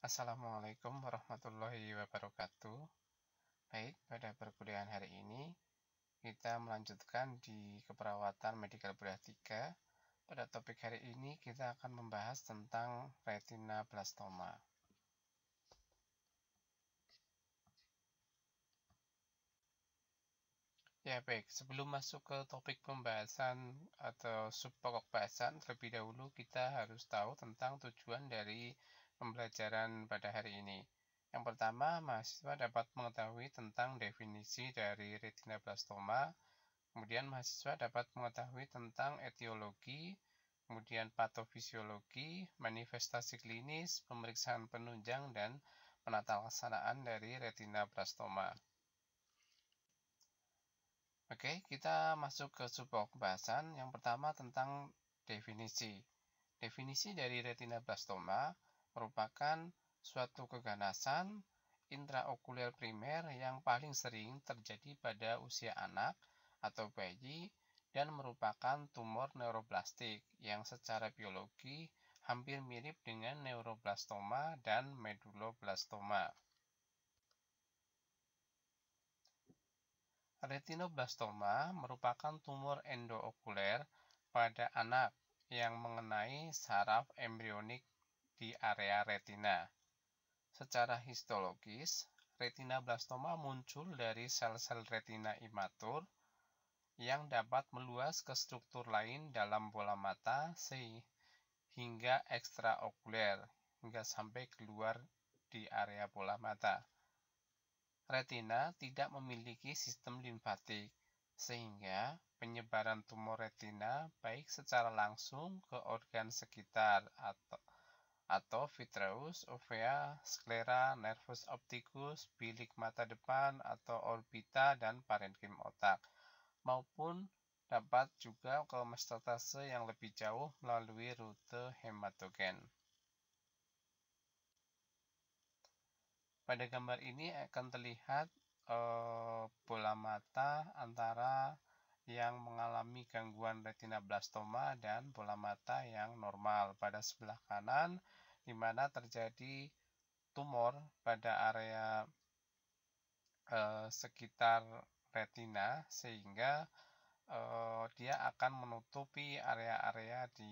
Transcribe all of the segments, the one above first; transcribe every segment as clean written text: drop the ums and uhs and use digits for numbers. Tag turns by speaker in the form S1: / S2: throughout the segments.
S1: Assalamualaikum warahmatullahi wabarakatuh. Baik, pada perkuliahan hari ini kita melanjutkan di keperawatan medikal bedah 3. Pada topik hari ini kita akan membahas tentang retinoblastoma. Ya baik, sebelum masuk ke topik pembahasan atau subpokok bahasan, terlebih dahulu kita harus tahu tentang tujuan dari pembelajaran pada hari ini. Yang pertama, mahasiswa dapat mengetahui tentang definisi dari retinoblastoma, kemudian mahasiswa dapat mengetahui tentang etiologi, kemudian patofisiologi, manifestasi klinis, pemeriksaan penunjang, dan penata laksanaan dari retinoblastoma. Oke, kita masuk ke subpokok pembahasan. Yang pertama tentang definisi. Definisi dari retinoblastoma merupakan suatu keganasan intraokuler primer yang paling sering terjadi pada usia anak atau bayi dan merupakan tumor neuroblastik yang secara biologi hampir mirip dengan neuroblastoma dan meduloblastoma. Retinoblastoma merupakan tumor endookuler pada anak yang mengenai saraf embrionik di area retina. Secara histologis, retinoblastoma muncul dari sel-sel retina imatur yang dapat meluas ke struktur lain dalam bola mata hingga ekstraokuler, hingga sampai keluar di area bola mata. Retina tidak memiliki sistem limfatik, sehingga penyebaran tumor retina baik secara langsung ke organ sekitar atau vitreus, uvea, sklera, nervus opticus, bilik mata depan atau orbita dan parenkim otak, maupun dapat juga ke metastase yang lebih jauh melalui rute hematogen. Pada gambar ini akan terlihat bola mata antara yang mengalami gangguan retinoblastoma dan bola mata yang normal. Pada sebelah kanan, di mana terjadi tumor pada area sekitar retina, sehingga dia akan menutupi area-area di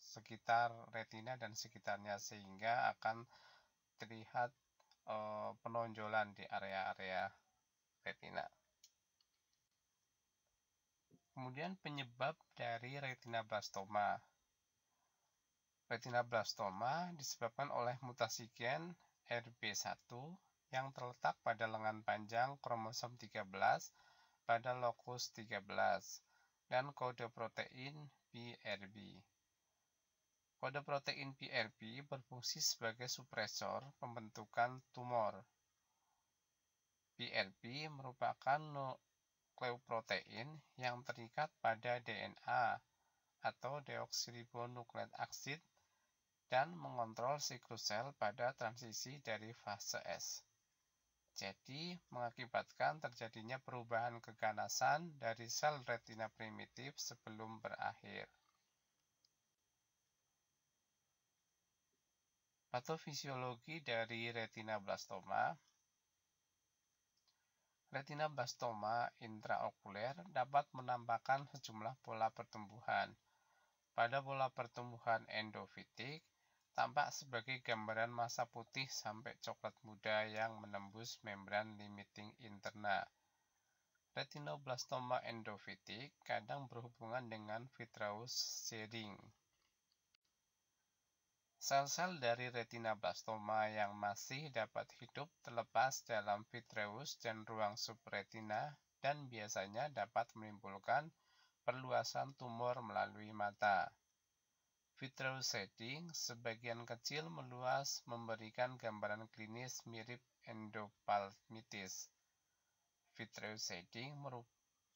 S1: sekitar retina dan sekitarnya, sehingga akan terlihat penonjolan di area-area retina. Kemudian penyebab dari retinoblastoma. Retinoblastoma disebabkan oleh mutasi gen RB1 yang terletak pada lengan panjang kromosom 13 pada lokus 13 dan kode protein PRB. Kode protein PRB berfungsi sebagai supresor pembentukan tumor. PRB merupakan nukleoprotein yang terikat pada DNA atau deoksiribonukleik aksid dan mengontrol siklus sel pada transisi dari fase S. Jadi, mengakibatkan terjadinya perubahan keganasan dari sel retina primitif sebelum berakhir. Patofisiologi dari retinoblastoma. Retinoblastoma intraokuler dapat menampakkan sejumlah pola pertumbuhan. Pada pola pertumbuhan endofitik, tampak sebagai gambaran massa putih sampai coklat muda yang menembus membran limiting interna. Retinoblastoma endofitik kadang berhubungan dengan vitreous shedding. Sel-sel dari retinoblastoma yang masih dapat hidup terlepas dalam vitreous dan ruang subretina dan biasanya dapat menimbulkan perluasan tumor melalui mata. Vitreous shedding sebagian kecil meluas memberikan gambaran klinis mirip endophthalmitis. Vitreous shedding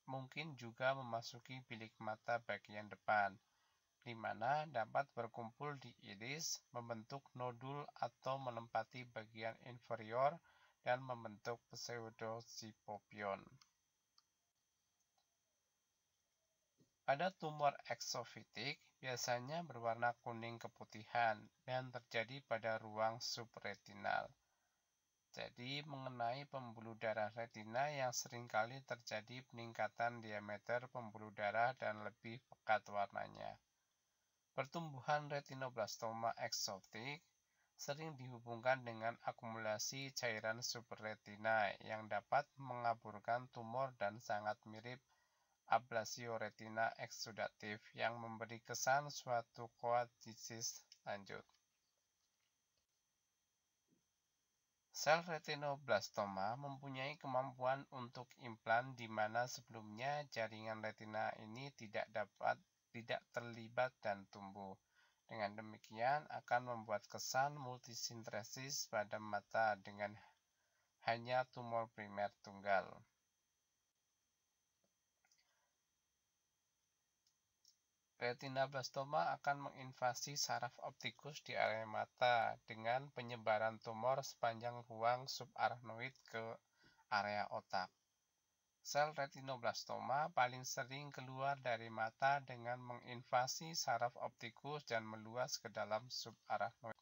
S1: mungkin juga memasuki bilik mata bagian depan, di mana dapat berkumpul di iris, membentuk nodul atau menempati bagian inferior dan membentuk pseudosipopion. Pada tumor exofitik, biasanya berwarna kuning keputihan dan terjadi pada ruang subretinal. Jadi, mengenai pembuluh darah retina yang seringkali terjadi peningkatan diameter pembuluh darah dan lebih pekat warnanya. Pertumbuhan retinoblastoma eksotik sering dihubungkan dengan akumulasi cairan subretina yang dapat mengaburkan tumor dan sangat mirip ablasio retina eksudatif yang memberi kesan suatu koatisis lanjut. Sel retinoblastoma mempunyai kemampuan untuk implan di mana sebelumnya jaringan retina ini tidak terlibat dan tumbuh. Dengan demikian akan membuat kesan multisintresis pada mata dengan hanya tumor primer tunggal. Retinoblastoma akan menginvasi saraf optikus di area mata dengan penyebaran tumor sepanjang ruang subarachnoid ke area otak. Sel retinoblastoma paling sering keluar dari mata dengan menginvasi saraf optikus dan meluas ke dalam subarachnoid.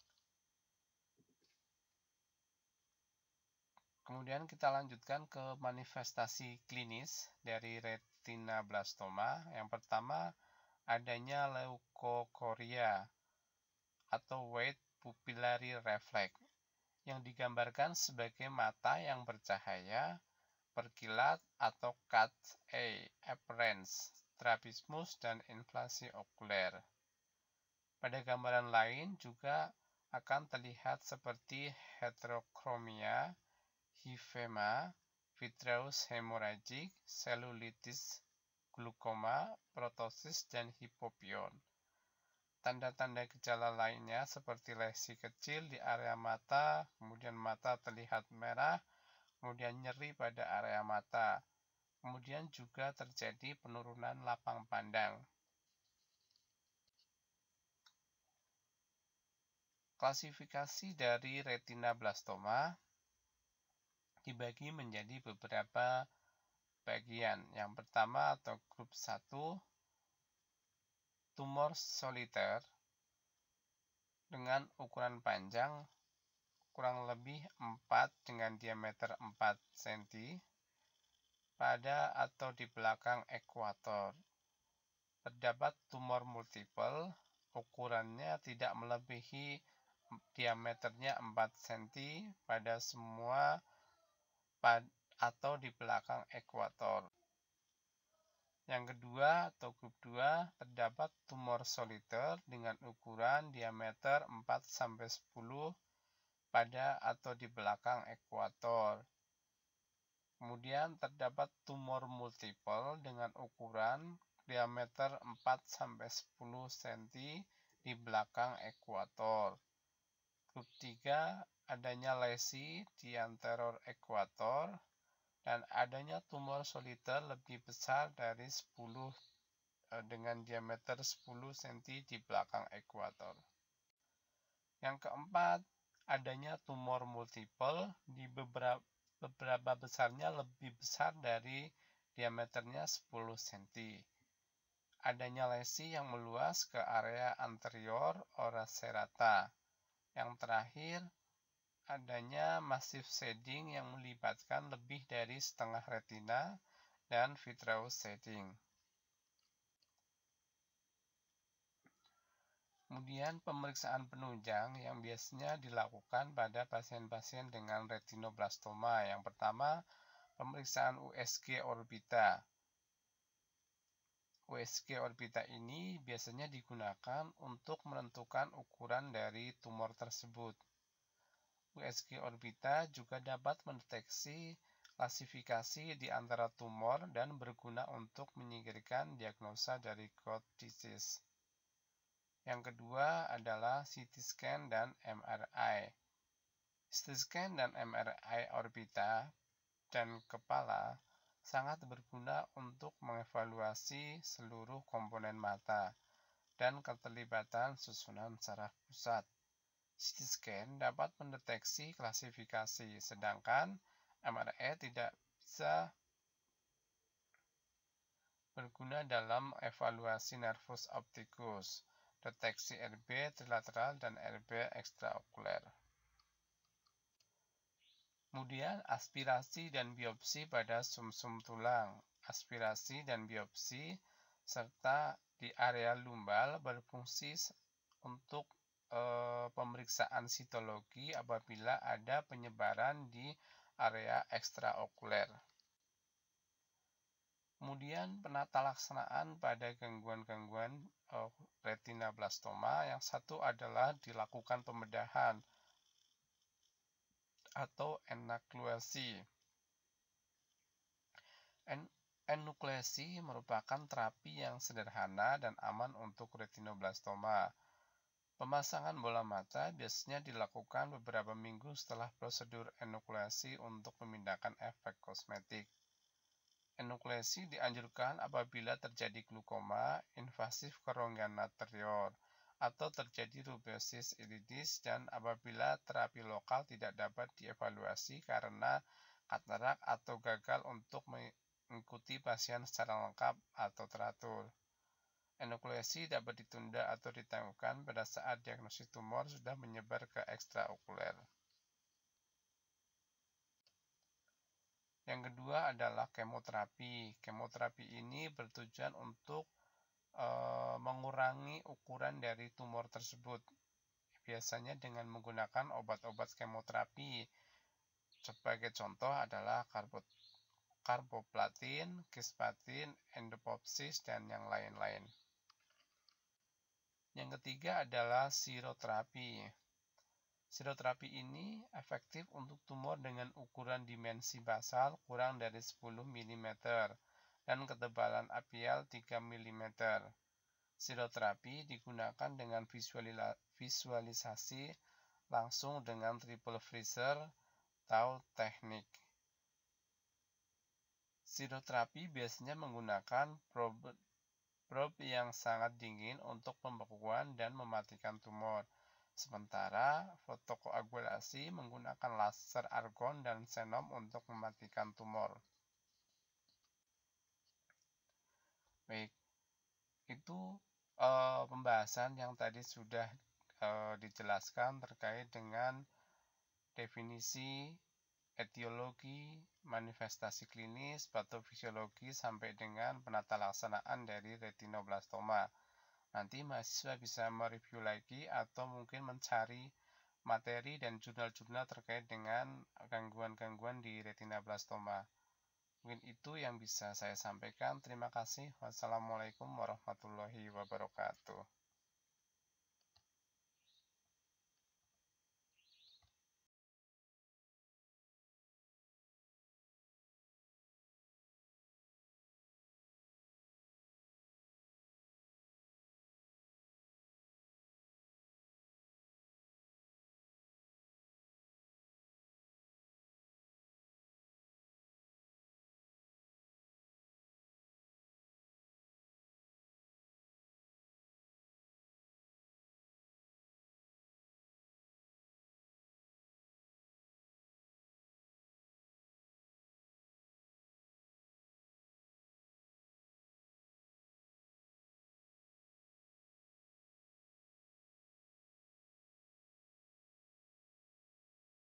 S1: Kemudian kita lanjutkan ke manifestasi klinis dari retinoblastoma. Yang pertama, adanya leukokoria atau wide pupillary reflex yang digambarkan sebagai mata yang bercahaya, berkilat atau cat's eye appearance, strabismus dan inflasi okuler. Pada gambaran lain juga akan terlihat seperti heterochromia, hifema, vitreous hemorrhagic, selulitis, glukoma, protosis, dan hipopion. Tanda-tanda gejala lainnya seperti lesi kecil di area mata, kemudian mata terlihat merah, kemudian nyeri pada area mata, kemudian juga terjadi penurunan lapang pandang. Klasifikasi dari retinoblastoma dibagi menjadi beberapa bagian. Yang pertama atau grup 1, tumor soliter dengan ukuran panjang kurang lebih 4 dengan diameter 4 cm pada atau di belakang ekuator. Terdapat tumor multiple, ukurannya tidak melebihi diameternya 4 cm pada semua atau di belakang ekuator. Yang kedua atau grup 2, terdapat tumor soliter dengan ukuran diameter 4-10 pada atau di belakang ekuator. Kemudian terdapat tumor multiple dengan ukuran diameter 4-10 cm di belakang ekuator. Grup 3, adanya lesi di anterior ekuator dan adanya tumor soliter lebih besar dari 10 dengan diameter 10 cm di belakang ekuator. Yang keempat, adanya tumor multiple di beberapa besarnya lebih besar dari diameternya 10 cm. Adanya lesi yang meluas ke area anterior ora serrata. Yang terakhir, adanya massive shading yang melibatkan lebih dari setengah retina dan vitreous shading. Kemudian pemeriksaan penunjang yang biasanya dilakukan pada pasien-pasien dengan retinoblastoma. Yang pertama, pemeriksaan USG orbita. USG orbita ini biasanya digunakan untuk menentukan ukuran dari tumor tersebut. USG orbita juga dapat mendeteksi klasifikasi di antara tumor dan berguna untuk menyingkirkan diagnosa dari Gout disease. Yang kedua adalah CT scan dan MRI. CT scan dan MRI orbita dan kepala sangat berguna untuk mengevaluasi seluruh komponen mata dan keterlibatan susunan saraf pusat. CT scan dapat mendeteksi klasifikasi, sedangkan MRI tidak bisa berguna dalam evaluasi nervus opticus, deteksi RB trilateral dan RB ekstraokuler. Kemudian aspirasi dan biopsi pada sumsum tulang. Aspirasi dan biopsi serta di area lumbal berfungsi untuk pemeriksaan sitologi apabila ada penyebaran di area ekstraokuler. Kemudian penata laksanaan pada gangguan-gangguan retinoblastoma. Yang satu adalah dilakukan pembedahan atau enukleasi. Enukleasi merupakan terapi yang sederhana dan aman untuk retinoblastoma. Pemasangan bola mata biasanya dilakukan beberapa minggu setelah prosedur enukleasi untuk memindahkan efek kosmetik. Enukleasi dianjurkan apabila terjadi glukoma, invasif kerongkongan anterior, atau terjadi rubeosis iridis dan apabila terapi lokal tidak dapat dievaluasi karena katarak atau gagal untuk mengikuti pasien secara lengkap atau teratur. Enukleasi dapat ditunda atau ditangguhkan pada saat diagnosis tumor sudah menyebar ke ekstraokuler. Yang kedua adalah kemoterapi. Kemoterapi ini bertujuan untuk mengurangi ukuran dari tumor tersebut. Biasanya dengan menggunakan obat-obat kemoterapi. Sebagai contoh adalah karboplatin, cisplatin, endopopsis, dan yang lain-lain. Yang ketiga adalah siroterapi. Siroterapi ini efektif untuk tumor dengan ukuran dimensi basal kurang dari 10 mm dan ketebalan apial 3 mm. Siroterapi digunakan dengan visualisasi langsung dengan triple freezer atau teknik. Siroterapi biasanya menggunakan probe yang sangat dingin untuk pembekuan dan mematikan tumor. Sementara fotokoagulasi menggunakan laser argon dan xenom untuk mematikan tumor. Baik, itu pembahasan yang tadi sudah dijelaskan terkait dengan definisi, etiologi, manifestasi klinis, patofisiologi, sampai dengan penata laksanaan dari retinoblastoma. Nanti mahasiswa bisa mereview lagi atau mungkin mencari materi dan jurnal-jurnal terkait dengan gangguan-gangguan di retinoblastoma. Mungkin itu yang bisa saya sampaikan. Terima kasih. Wassalamualaikum warahmatullahi wabarakatuh.